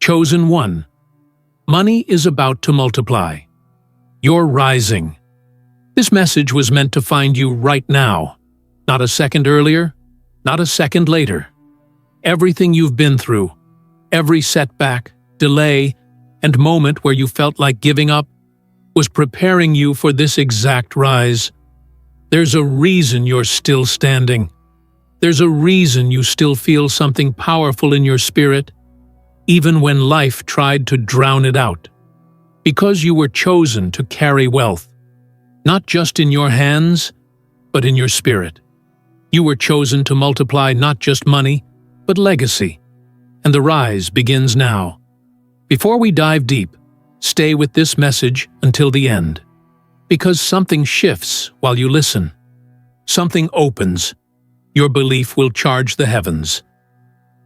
Chosen one. Money is about to multiply. You're rising. This message was meant to find you right now. Not a second earlier, not a second later. Everything you've been through, every setback, delay, and moment where you felt like giving up, was preparing you for this exact rise. There's a reason you're still standing. There's a reason you still feel something powerful in your spirit, even when life tried to drown it out. Because you were chosen to carry wealth, not just in your hands, but in your spirit. You were chosen to multiply not just money, but legacy. And the rise begins now. Before we dive deep, stay with this message until the end. Because something shifts while you listen. Something opens. Your belief will charge the heavens.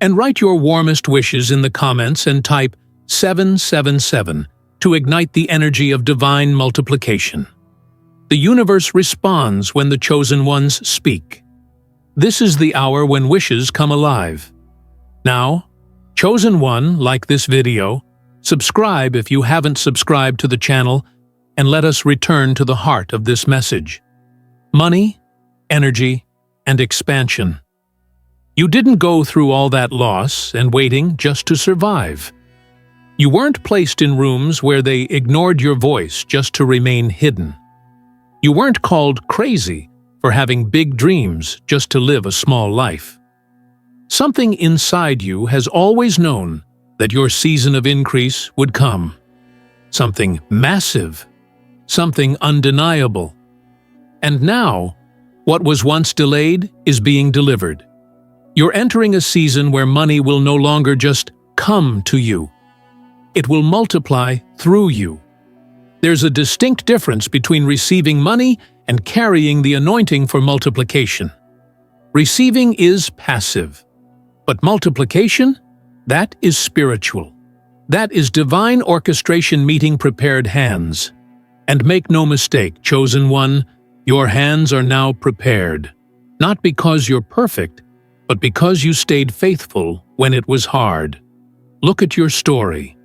And write your warmest wishes in the comments and type 777 to ignite the energy of divine multiplication. The universe responds when the chosen ones speak. This is the hour when wishes come alive. Now, chosen one, like this video, subscribe if you haven't subscribed to the channel, and let us return to the heart of this message. Money, energy, and expansion. You didn't go through all that loss and waiting just to survive. You weren't placed in rooms where they ignored your voice just to remain hidden. You weren't called crazy for having big dreams just to live a small life. Something inside you has always known that your season of increase would come. Something massive, something undeniable. And now, what was once delayed is being delivered. You're entering a season where money will no longer just come to you. It will multiply through you. There's a distinct difference between receiving money and carrying the anointing for multiplication. Receiving is passive, but multiplication, that is spiritual. That is divine orchestration meeting prepared hands. And make no mistake, chosen one, your hands are now prepared. Not because you're perfect, but because you stayed faithful when it was hard. Look at your story.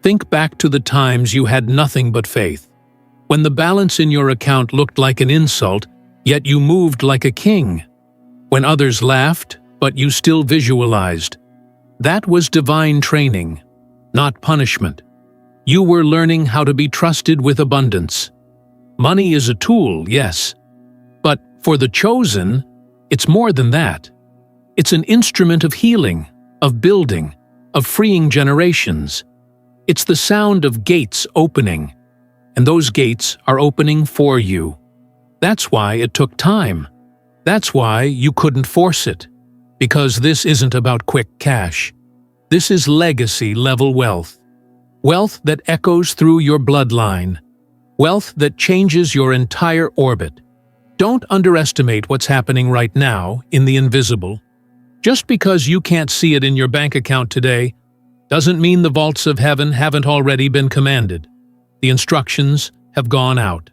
Think back to the times you had nothing but faith. When the balance in your account looked like an insult, yet you moved like a king. When others laughed, but you still visualized. That was divine training, not punishment. You were learning how to be trusted with abundance. Money is a tool, yes. But for the chosen, it's more than that. It's an instrument of healing, of building, of freeing generations. It's the sound of gates opening, and those gates are opening for you. That's why it took time. That's why you couldn't force it. Because this isn't about quick cash. This is legacy-level wealth. Wealth that echoes through your bloodline. Wealth that changes your entire orbit. Don't underestimate what's happening right now in the invisible. Just because you can't see it in your bank account today doesn't mean the vaults of heaven haven't already been commanded. The instructions have gone out.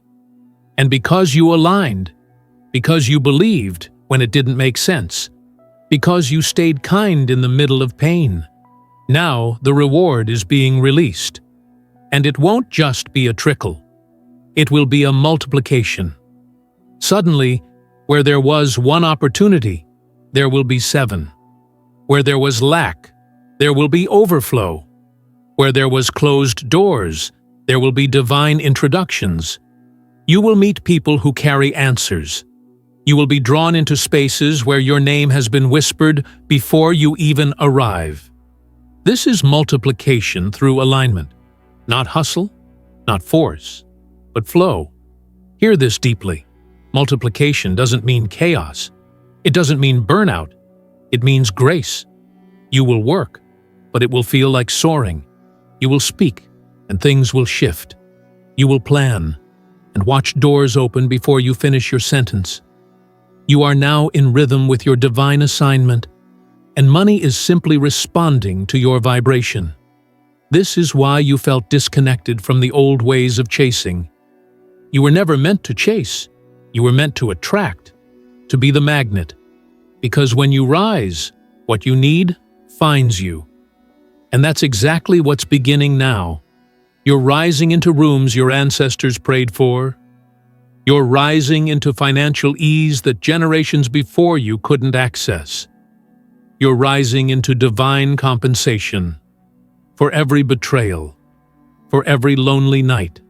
And because you aligned, because you believed when it didn't make sense, because you stayed kind in the middle of pain, now the reward is being released. And it won't just be a trickle. It will be a multiplication. Suddenly, where there was one opportunity, there will be 7. Where there was lack, there will be overflow. Where there was closed doors, there will be divine introductions. You will meet people who carry answers. You will be drawn into spaces where your name has been whispered before you even arrive. This is multiplication through alignment. Not hustle, not force, but flow. Hear this deeply. Multiplication doesn't mean chaos. It doesn't mean burnout. It means grace. You will work, but it will feel like soaring. You will speak, and things will shift. You will plan, and watch doors open before you finish your sentence. You are now in rhythm with your divine assignment, and money is simply responding to your vibration. This is why you felt disconnected from the old ways of chasing. You were never meant to chase. You were meant to attract, to be the magnet. Because when you rise, what you need finds you. And that's exactly what's beginning now. You're rising into rooms your ancestors prayed for. You're rising into financial ease that generations before you couldn't access. You're rising into divine compensation for every betrayal, for every lonely night,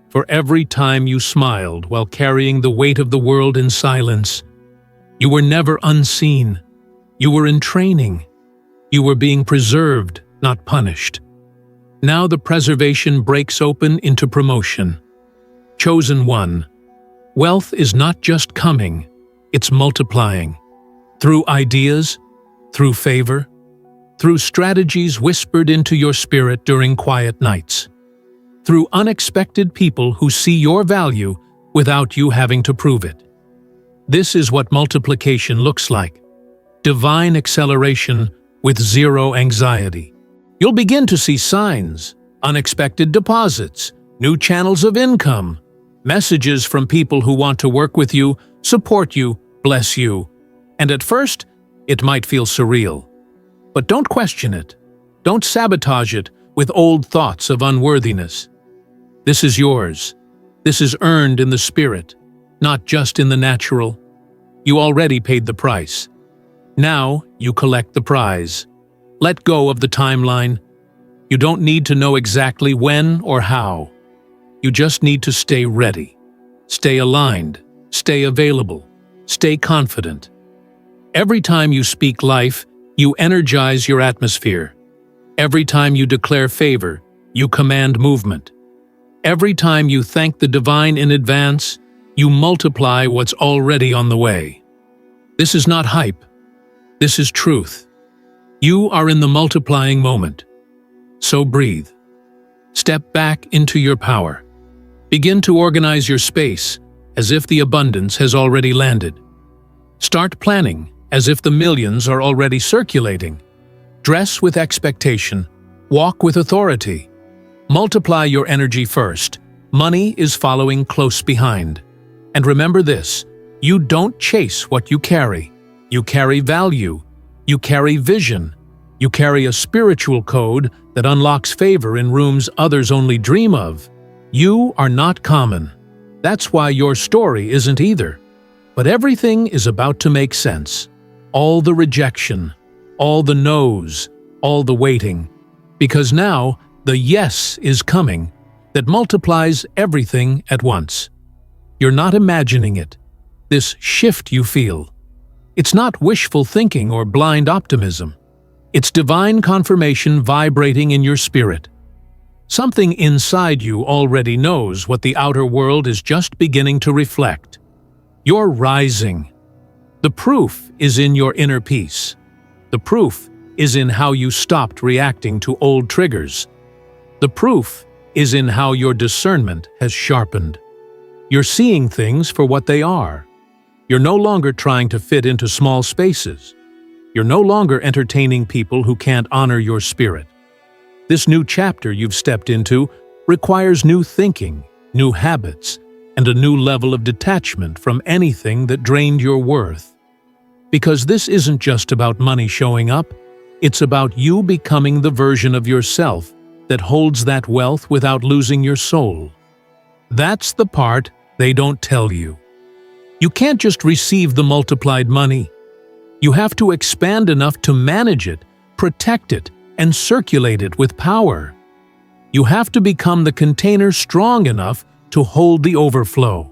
for every time you smiled while carrying the weight of the world in silence. You were never unseen. You were in training. You were being preserved, not punished. Now the preservation breaks open into promotion. Chosen one, wealth is not just coming, it's multiplying. Through ideas, through favor, through strategies whispered into your spirit during quiet nights. Through unexpected people who see your value without you having to prove it. This is what multiplication looks like. Divine acceleration with zero anxiety. You'll begin to see signs, unexpected deposits, new channels of income, messages from people who want to work with you, support you, bless you. And at first, it might feel surreal. But don't question it. Don't sabotage it with old thoughts of unworthiness. This is yours. This is earned in the spirit, not just in the natural. You already paid the price. Now you collect the prize. Let go of the timeline. You don't need to know exactly when or how. You just need to stay ready. Stay aligned. Stay available. Stay confident. Every time you speak life, you energize your atmosphere. Every time you declare favor, you command movement. Every time you thank the divine in advance, you multiply what's already on the way. This is not hype. This is truth. You are in the multiplying moment. So breathe. Step back into your power. Begin to organize your space as if the abundance has already landed. Start planning as if the millions are already circulating. Dress with expectation. Walk with authority. Multiply your energy first. Money is following close behind. And remember this, you don't chase what you carry. You carry value. You carry vision. You carry a spiritual code that unlocks favor in rooms others only dream of. You are not common. That's why your story isn't either. But everything is about to make sense. All the rejection, all the no's, all the waiting. Because now, the yes is coming that multiplies everything at once. You're not imagining it. This shift you feel. It's not wishful thinking or blind optimism. It's divine confirmation vibrating in your spirit. Something inside you already knows what the outer world is just beginning to reflect. You're rising. The proof is in your inner peace. The proof is in how you stopped reacting to old triggers. The proof is in how your discernment has sharpened. You're seeing things for what they are. You're no longer trying to fit into small spaces. You're no longer entertaining people who can't honor your spirit. This new chapter you've stepped into requires new thinking, new habits, and a new level of detachment from anything that drained your worth. Because this isn't just about money showing up, it's about you becoming the version of yourself that holds that wealth without losing your soul. That's the part they don't tell you. You can't just receive the multiplied money. You have to expand enough to manage it, protect it, and circulate it with power. You have to become the container strong enough to hold the overflow.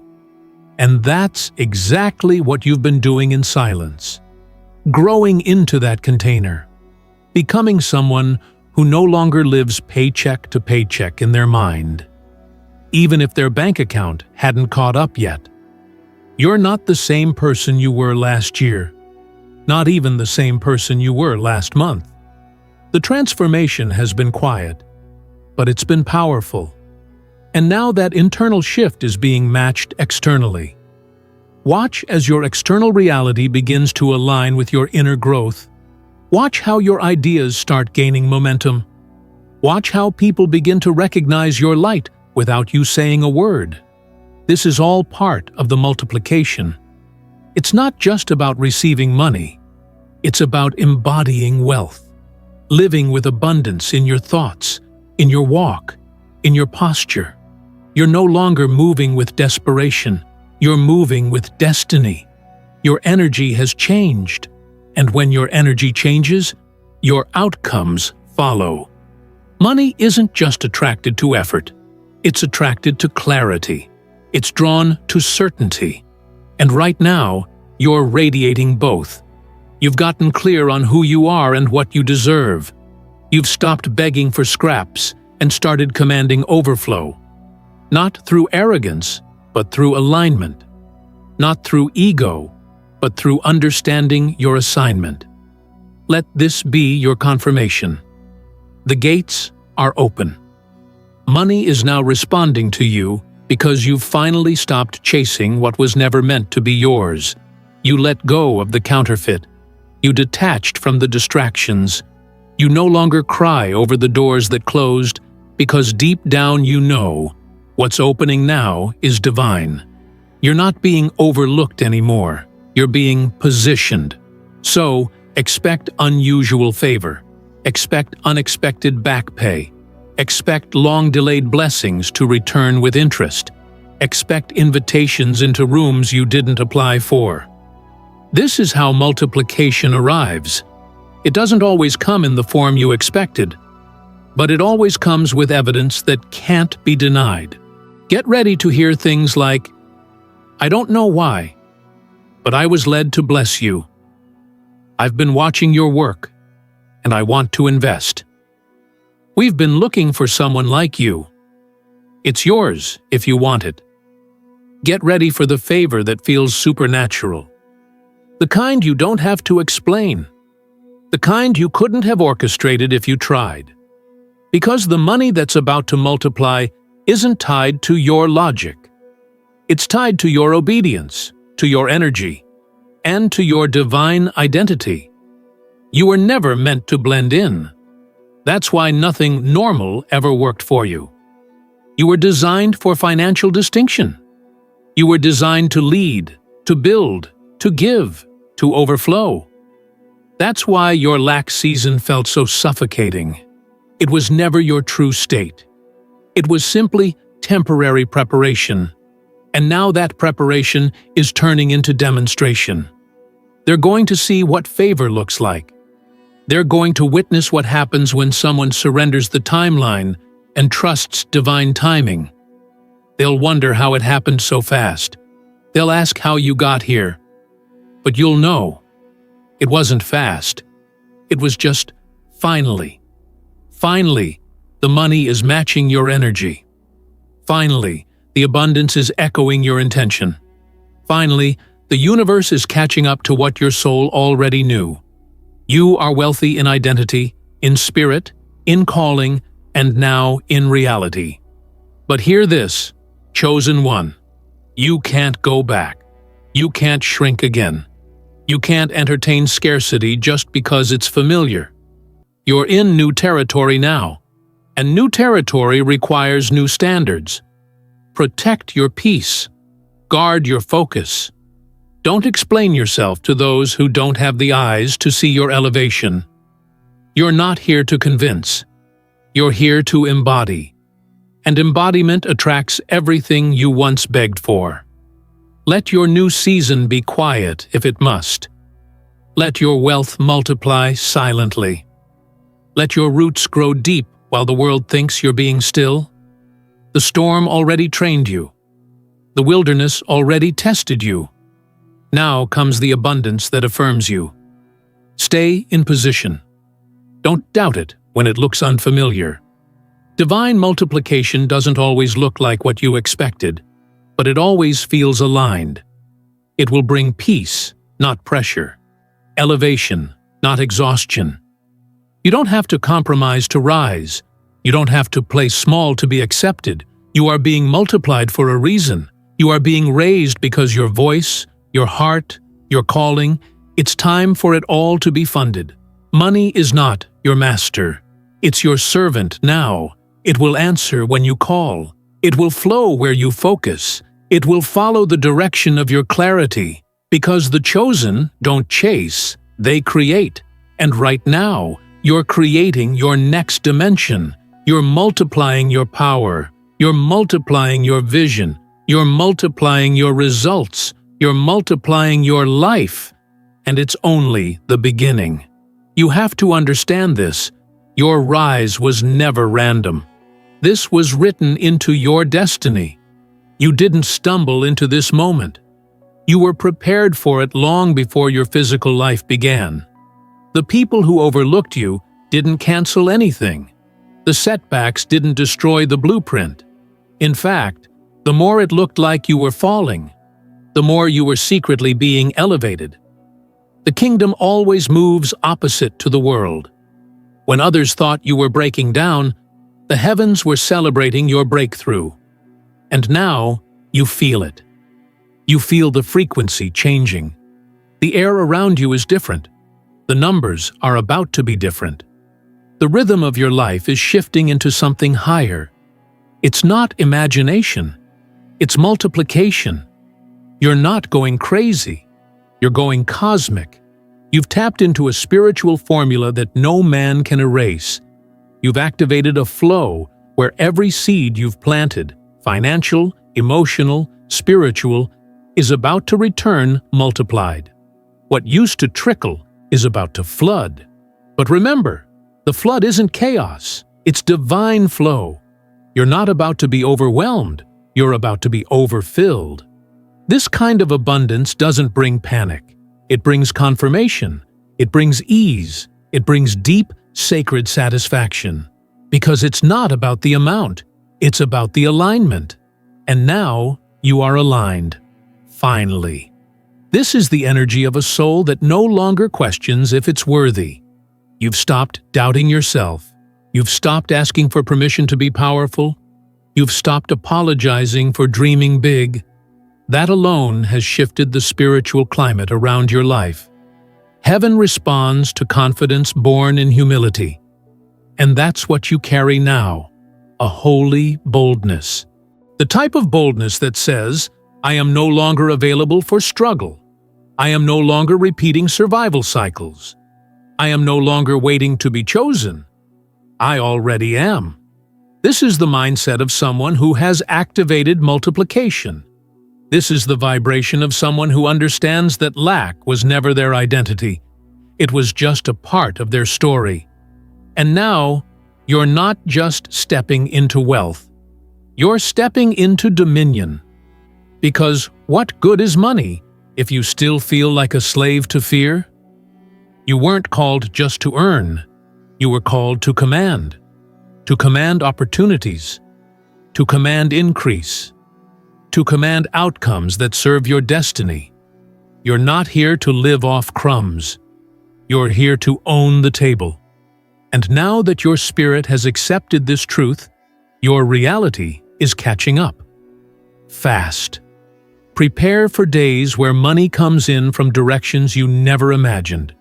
And that's exactly what you've been doing in silence. Growing into that container. Becoming someone who no longer lives paycheck to paycheck in their mind. Even if their bank account hadn't caught up yet. You're not the same person you were last year. Not even the same person you were last month. The transformation has been quiet, but it's been powerful. And now that internal shift is being matched externally. Watch as your external reality begins to align with your inner growth. Watch how your ideas start gaining momentum. Watch how people begin to recognize your light without you saying a word. This is all part of the multiplication. It's not just about receiving money. It's about embodying wealth. living with abundance in your thoughts, in your walk, in your posture. You're no longer moving with desperation. You're moving with destiny. Your energy has changed, and when your energy changes, your outcomes follow. Money isn't just attracted to effort. It's attracted to clarity. It's drawn to certainty. And right now, you're radiating both. You've gotten clear on who you are and what you deserve. You've stopped begging for scraps and started commanding overflow. Not through arrogance, but through alignment. Not through ego, but through understanding your assignment. Let this be your confirmation. The gates are open. Money is now responding to you because you've finally stopped chasing what was never meant to be yours. You let go of the counterfeit. You detached from the distractions. You no longer cry over the doors that closed because deep down you know what's opening now is divine. You're not being overlooked anymore. You're being positioned. So, expect unusual favor. Expect unexpected back pay. Expect long-delayed blessings to return with interest. Expect invitations into rooms you didn't apply for. This is how multiplication arrives. It doesn't always come in the form you expected, but it always comes with evidence that can't be denied. Get ready to hear things like, "I don't know why, but I was led to bless you. I've been watching your work, and I want to invest. We've been looking for someone like you. It's yours if you want it." Get ready for the favor that feels supernatural. The kind you don't have to explain. The kind you couldn't have orchestrated if you tried. Because the money that's about to multiply isn't tied to your logic. It's tied to your obedience, to your energy, and to your divine identity. You were never meant to blend in. That's why nothing normal ever worked for you. You were designed for financial distinction. You were designed to lead, to build, to give, to overflow. That's why your lack season felt so suffocating. It was never your true state. It was simply temporary preparation. And now that preparation is turning into demonstration. They're going to see what favor looks like. They're going to witness what happens when someone surrenders the timeline and trusts divine timing. They'll wonder how it happened so fast. They'll ask how you got here. But you'll know. It wasn't fast. It was just finally. Finally, the money is matching your energy. Finally, the abundance is echoing your intention. Finally, the universe is catching up to what your soul already knew. You are wealthy in identity, in spirit, in calling, and now in reality. But hear this, chosen one. You can't go back. You can't shrink again. You can't entertain scarcity just because it's familiar. You're in new territory now, and new territory requires new standards. Protect your peace. Guard your focus. Don't explain yourself to those who don't have the eyes to see your elevation. You're not here to convince. You're here to embody. And embodiment attracts everything you once begged for. Let your new season be quiet if it must. Let your wealth multiply silently. Let your roots grow deep while the world thinks you're being still. The storm already trained you. The wilderness already tested you. Now comes the abundance that affirms you. Stay in position. Don't doubt it when it looks unfamiliar. Divine multiplication doesn't always look like what you expected, but it always feels aligned. It will bring peace, not pressure. Elevation, not exhaustion. You don't have to compromise to rise. You don't have to play small to be accepted. You are being multiplied for a reason. You are being raised because your voice, your heart, your calling, it's time for it all to be funded. Money is not your master. It's your servant now. It will answer when you call. It will flow where you focus. It will follow the direction of your clarity. Because the chosen don't chase, they create. And right now, You're creating your next dimension. You're multiplying your power. You're multiplying your vision. You're multiplying your results. You're multiplying your life. And it's only the beginning. You have to understand this. Your rise was never random. This was written into your destiny. You didn't stumble into this moment. You were prepared for it long before your physical life began. The people who overlooked you didn't cancel anything. The setbacks didn't destroy the blueprint. In fact, the more it looked like you were falling, the more you were secretly being elevated. The kingdom always moves opposite to the world. When others thought you were breaking down, the heavens were celebrating your breakthrough. And now, you feel it. You feel the frequency changing. The air around you is different. The numbers are about to be different. The rhythm of your life is shifting into something higher. It's not imagination. It's multiplication. You're not going crazy. You're going cosmic. You've tapped into a spiritual formula that no man can erase. You've activated a flow where every seed you've planted, financial, emotional, spiritual, is about to return multiplied. What used to trickle is about to flood. But remember, the flood isn't chaos, it's divine flow. You're not about to be overwhelmed, you're about to be overfilled. This kind of abundance doesn't bring panic. It brings confirmation. It brings ease. It brings deep, sacred satisfaction. Because it's not about the amount. It's about the alignment. And now, you are aligned. Finally. This is the energy of a soul that no longer questions if it's worthy. You've stopped doubting yourself. You've stopped asking for permission to be powerful. You've stopped apologizing for dreaming big. That alone has shifted the spiritual climate around your life. Heaven responds to confidence born in humility. And that's what you carry now, a holy boldness. The type of boldness that says, I am no longer available for struggle. I am no longer repeating survival cycles. I am no longer waiting to be chosen. I already am. This is the mindset of someone who has activated multiplication. This is the vibration of someone who understands that lack was never their identity. It was just a part of their story. And now, you're not just stepping into wealth. You're stepping into dominion. Because what good is money if you still feel like a slave to fear? You weren't called just to earn. You were called to command opportunities, to command increase, to command outcomes that serve your destiny. You're not here to live off crumbs. You're here to own the table. And now that your spirit has accepted this truth, your reality is catching up. Fast. Prepare for days where money comes in from directions you never imagined.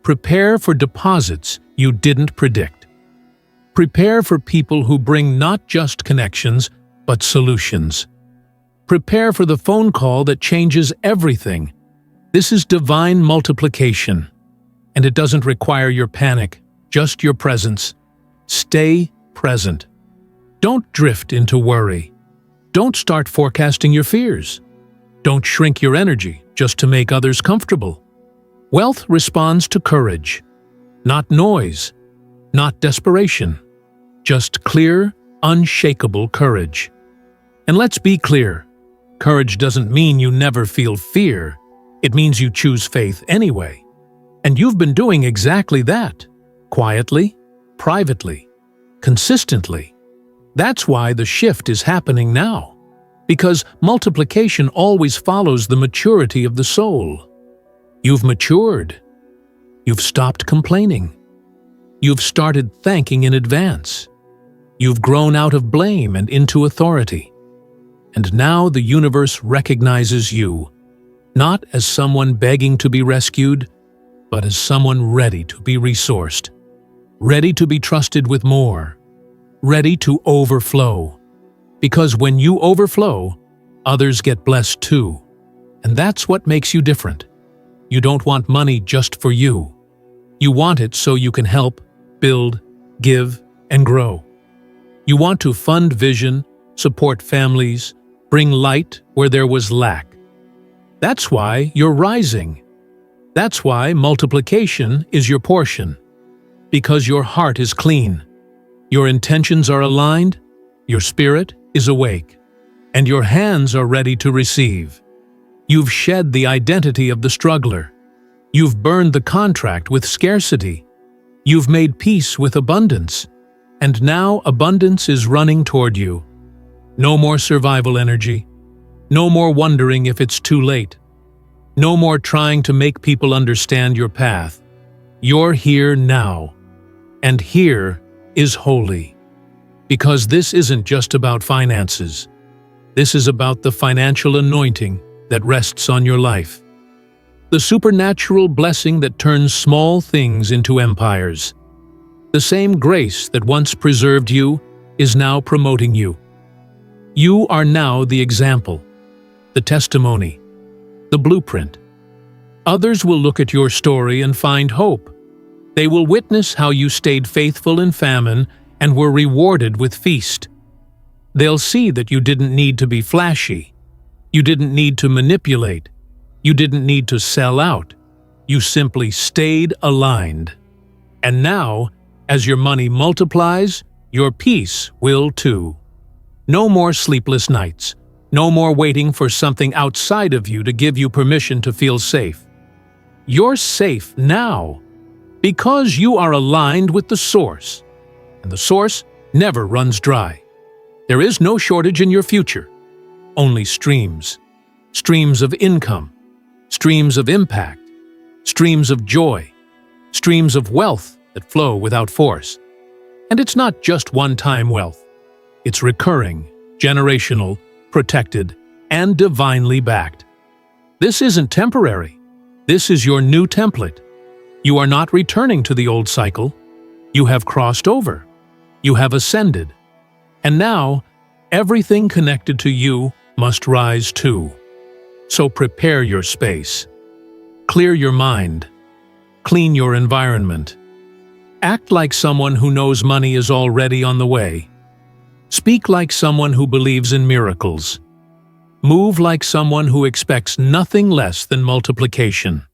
Prepare for deposits you didn't predict. Prepare for people who bring not just connections, but solutions. Prepare for the phone call that changes everything. This is divine multiplication. And it doesn't require your panic, just your presence. Stay present. Don't drift into worry. Don't start forecasting your fears. Don't shrink your energy just to make others comfortable. Wealth responds to courage, not noise, not desperation, just clear, unshakable courage. And let's be clear, courage doesn't mean you never feel fear. It means you choose faith anyway. And you've been doing exactly that, quietly, privately, consistently. That's why the shift is happening now, because multiplication always follows the maturity of the soul. You've matured. You've stopped complaining. You've started thanking in advance. You've grown out of blame and into authority. And now the universe recognizes you, not as someone begging to be rescued, but as someone ready to be resourced, ready to be trusted with more, ready to overflow. Because when you overflow, others get blessed too. And that's what makes you different. You don't want money just for you. You want it so you can help, build, give, and grow. You want to fund vision, support families, bring light where there was lack. That's why you're rising. That's why multiplication is your portion. Because your heart is clean, your intentions are aligned, your spirit is awake, and your hands are ready to receive. You've shed the identity of the struggler. You've burned the contract with scarcity. You've made peace with abundance. And now abundance is running toward you. No more survival energy. No more wondering if it's too late. No more trying to make people understand your path. You're here now. And here is holy. Because this isn't just about finances. This is about the financial anointing that rests on your life. The supernatural blessing that turns small things into empires. The same grace that once preserved you is now promoting you. You are now the example, the testimony, the blueprint. Others will look at your story and find hope. They will witness how you stayed faithful in famine and were rewarded with feast. They'll see that you didn't need to be flashy. You didn't need to manipulate. You didn't need to sell out. You simply stayed aligned. And now, as your money multiplies, your peace will too. No more sleepless nights. No more waiting for something outside of you to give you permission to feel safe. You're safe now because you are aligned with the source. And the source never runs dry. There is no shortage in your future. Only streams. Streams of income. Streams of impact. Streams of joy. Streams of wealth that flow without force. And it's not just one-time wealth. It's recurring, generational, protected, and divinely backed. This isn't temporary. This is your new template. You are not returning to the old cycle. You have crossed over. You have ascended. And now, everything connected to you must rise too. So prepare your space. Clear your mind. Clean your environment. Act like someone who knows money is already on the way. Speak like someone who believes in miracles. Move like someone who expects nothing less than multiplication.